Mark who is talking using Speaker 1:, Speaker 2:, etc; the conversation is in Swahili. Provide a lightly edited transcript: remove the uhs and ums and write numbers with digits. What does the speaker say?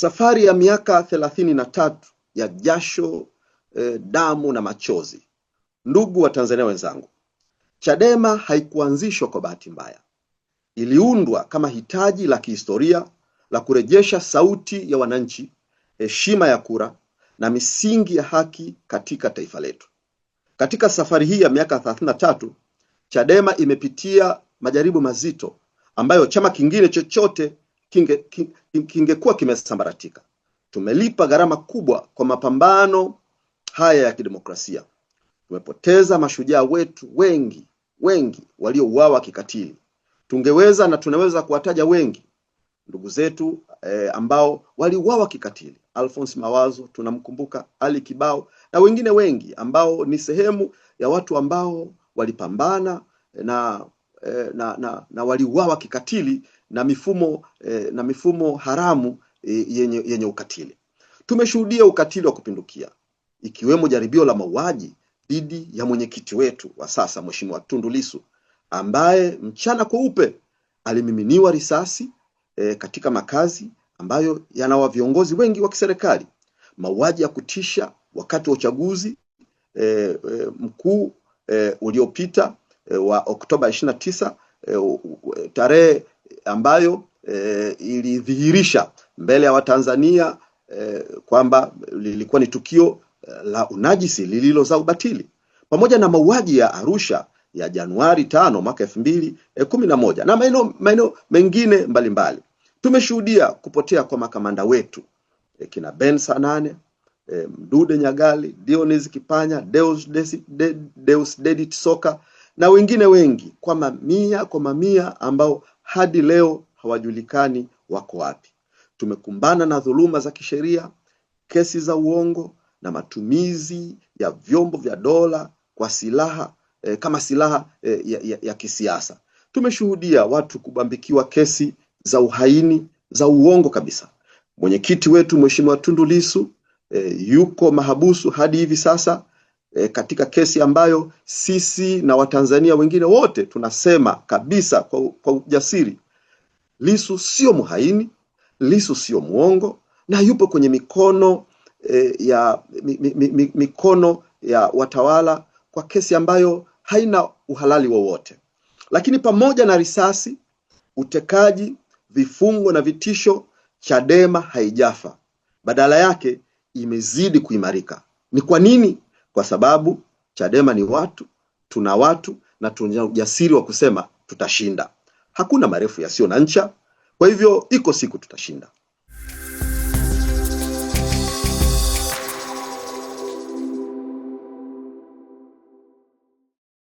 Speaker 1: Safari ya miaka 33 ya jasho, damu na machozi. Ndugu wa Tanzania wenzangu, Chadema haikuanzishwa kwa bahati mbaya. Iliundwa kama hitaji la kihistoria la kurejesha sauti ya wananchi, heshima ya kura na misingi ya haki katika taifa letu. Katika safari hii ya miaka 33, Chadema imepitia majaribu mazito ambayo chama kingine chochote kingekuwa kimesambaratika. Tumelipa gharama kubwa kwa mapambano haya ya kidemokrasia. Tumepoteza mashujaa wetu wengi waliouawa kikatili. Tungeweza na tunaweza kuwataja wengi ndugu zetu ambao waliuawa kikatili. Alphonse Mawazo tunamkumbuka, Ali Kibao na wengine wengi ambao ni sehemu ya watu ambao walipambana na waliuawa kikatili na mifumo haramu yenye ukatili. Tumeshuhudia ukatili wa kupindukia, ikiwemo jaribio la mauaji dhidi ya mwenyekiti wetu wa sasa Mheshimiwa Tundu Lissu, ambaye mchana kweupe alimiminiwa risasi katika makazi ambayo yanawa viongozi wengi wa kiserikali. Mauaji ya kutisha wakati wa uchaguzi mkuu uliopita wa Oktoba 29, tarehe ambayo ilidhihirisha mbele ya Watanzania kwamba lilikuwa ni tukio la unajisi lililozaa ubatili, pamoja na mauaji ya Arusha ya Januari 5 mwaka 2011 na maeneo mengine mbalimbali. Tumeshuhudia kupotea kwa makamanda wetu kina Ben Sanane, Mdude Nyagali, Dionis Kipanya, Deus Dedit Soka na wengine wengi kwa mamia ambao hadi leo hawajulikani wako wapi. Tumekumbana na dhuluma za kisheria, kesi za uongo na matumizi ya vyombo vya dola kwa silaha kama silaha ya kisiasa. Tumeshuhudia watu kubambikiwa kesi za uhaini za uongo kabisa. Mwenyekiti wetu Mheshimiwa Tundu Lissu yuko mahabusu hadi hivi sasa katika kesi ambayo sisi na Watanzania wengine wote tunasema kabisa kwa ujasiri, Lissu sio muhaini, Lissu sio muongo, na yupo kwenye mikono ya watawala kwa kesi ambayo haina uhalali wowote. Lakini pamoja na risasi, utekaji, vifungo na vitisho, Chadema haijafa. Badala yake imezidi kuimarika. Ni kwa nini? Kwa sababu Chadema ni watu, tuna watu na tuna ujasiri wa kusema tutashinda. Hakuna marefu yasiyo na ncha. Kwa hivyo iko siku tutashinda.